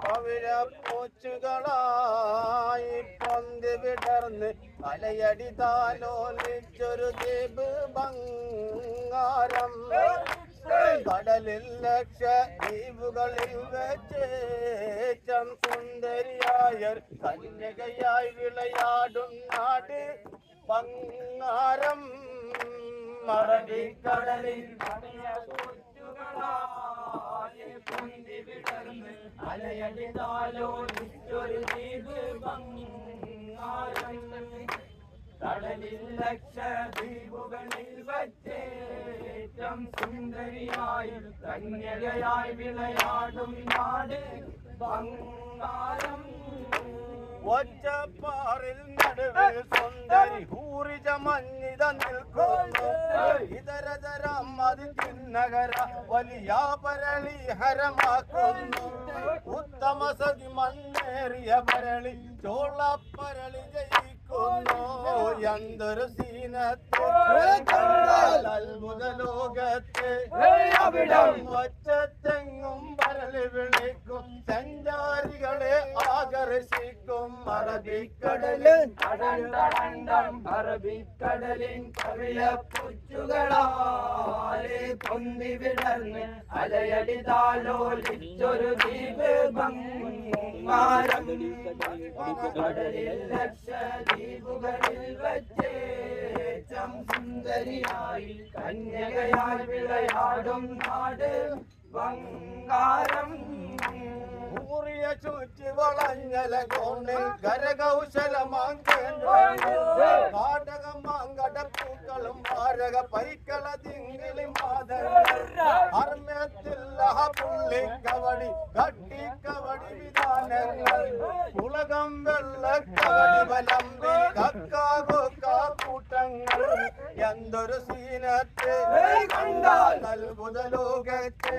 പവിഴപ്പൂച്ചുകളായി പൊന്തി വിടർന്ന് അലയടി താലോലിച്ചൊരു ദ്വീപ് ബംഗാരം കടലിൽ ലക്ഷദ്വീപുകളിൽ വെച്ചേറ്റം സുന്ദരിയായ കന്യകയായി വിളയാടും നാട് ബംഗാരം അറബിക്കടലിൽ പൊന്തി വിടർന്ന് അലയടി താലോലിച്ചൊരു ദ്വീപ് ബംഗാരം കടലിൽ ലക്ഷദ്വീപുകളിൽ വച്ചേറ്റം സുന്ദരിയായി കന്യകയായി വിളയാടും നാട് ബംഗാരം ഒറ്റപ്പാറിൽ നടുവിൽ സുന്ദരി ഊറിജ മഞ്ഞിത നിൽക്കുന്നു ഇതരതരം അത് ചിന്നകര വലിയ പരളി ഹരമാക്കുന്നു ഉത്തമ സതി മണ്ണേറിയ പരളി ചോളപ്പരളി ജയിക്കുന്നു എന്തൊരു സീനത്തെ അത്ഭുത ലോകത്തെ അവിടം ഒച്ചത്തെങ്ങും പരളി വിളിക്കും സഞ്ചാരികളെ ആകർഷിക്കും അറബിക്കടലിൻ അറബിക്കടലിൻ കവിളപ്പുച്ചുകളാലെ പൊന്തി വിടർന്ന് അലയടി താലോലിച്ചൊരു ദ്വീപ് ബംഗാരം കടലിൽ ലക്ഷദ്വീപുകളിൽ വച്ചേറ്റം സുന്ദരിയായി കന്യകയായി വിളയാടും നാട് ബംഗാരം ൂറിയ ചുറ്റി വളഞ്ഞല കോണിൽ കരകൗശലമാടകം മാങ്കടപ്പൂക്കളും മാരക പൈക്കള തിങ്ങിളി മാതർമ്മത്തില്ല പുള്ളിക്കവടി കട്ടിക്കവടി വിധാനങ്ങൾ ഉലകം വെള്ളക്കവടി വലമ്പി കക്കാകൂട്ടങ്ങൾ എന്തൊരു സീനത്തെ കണ്ടാൽ അത്ഭുത ലോകത്തെ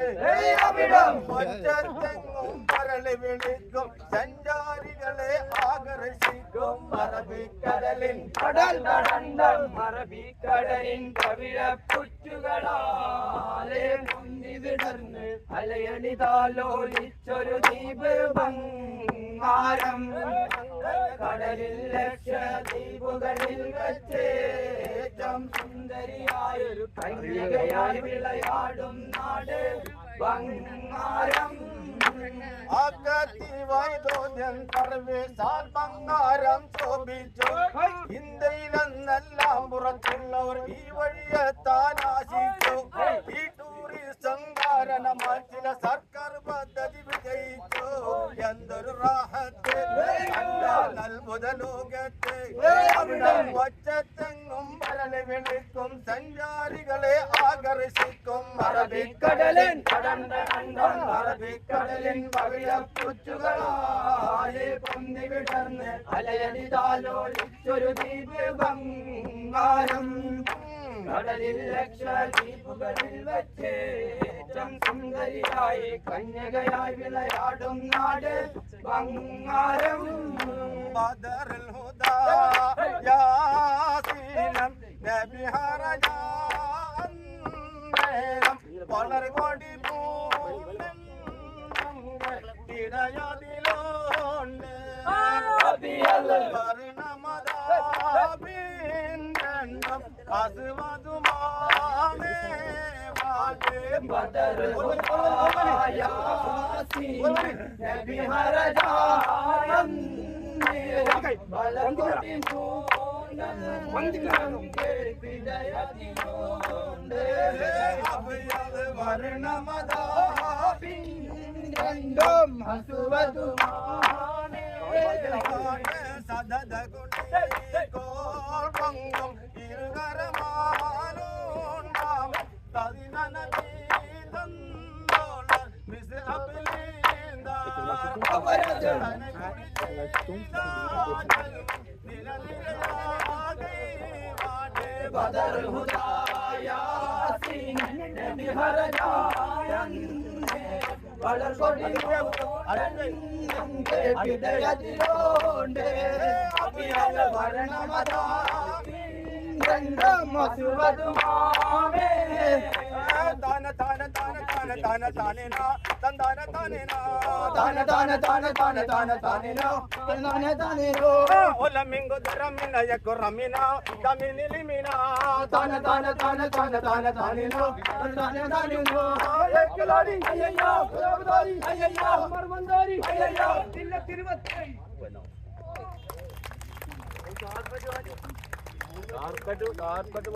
ഒറ്റത്തെങ്ങും പരളി വിളിക്കും സഞ്ചാരികളെ ആകർഷിക്കും അറബിക്കടലിൻ അറബിക്കടലിൻ കവിളപ്പുറ്റുകളാലെ പൊന്തി വിടർന്ന് അലയടി താലോലിച്ചൊരു ദ്വീപ് ബംഗാരം കടലിൽ ലക്ഷദ്വീപുകളിൽ വച്ചേറ്റം സുന്ദരിയായൊരു കന്യകയായി വിളയാടും നാട് ബംഗാരം അകത്തിവൈദോദ്യം സർവേശാൽ ബംഗാരം ശോഭിച്ചു ഇന്ത്യയിലെന്നെല്ലാം പുറത്തുള്ളവർ ഈ വഴിയെത്താൻ ആശിച്ചു ഈ ടൂറിസം കാരണമായി ചില സർക്കാർ പദ്ധതി വിജയിച്ചു എന്തൊരു റാഹത്ത് അത്ഭുത ലോകത്തെ ഒച്ചത്തെങ്ങും പരളി വിളിക്കും സഞ്ചാരികളെ ആകർഷിക്കും അറബിക്കടലിൻ അറബിക്കടലിൻ പവിഴപ്പുച്ചുകളായി പൊന്തി വിടർന്ന് അലയടി താലോലിച്ചൊരു ദ്വീപ് ബംഗാരം കടലിൽ ലക്ഷദ്വീപുകളിൽ വച്ചേറ്റം സുന്ദരിയായി കന്യകയായി വിളയാടും നാട് ബംഗാരം ബദറുൽ ഹുദാ യാസീനം നബി ഹറജാൻ വളർകൊടി പൂനം ഇടയതിലോണ്ട് വർണ്ണമതാപിന്നം അസുവതുമാമേ ബദറുൽ ഹുദാ യാസീനം നബി ഹറജാൻ വളർകൊടി വർണ്ണമതാപിന്നം ഹസുവതുമാമേ സദദ കോൾ പങ്കും ഇരുകരമാലോണ്ടാം തതിനനീതന്തോള മിസ്അബ്ലീന്ദാർ ബദറുൽ ഹുദാ യാസീൻ നബി ഹറജാൻ വളർകൊടി ഹൃദയത്തിലോണ്ട് വർണ്ണമതാപിന്നം ഹസുവതുമാമേ താന താന താന താന താന താനേന തന്താന താനേന താന താന താന താന താന താനേന താന താനേന ഒലമിംഗു ദരമിന യക്കു റമിന ദമിനി ലിമിന താന താന താന താന താന താനേന താന താനേന യക്കലാടി അയ്യോ പ്രഭുദാരി അയ്യോ മർമന്ദാരി അയ്യോ ജില്ല തിരുവത്തൈ कार्पेट मात्र तो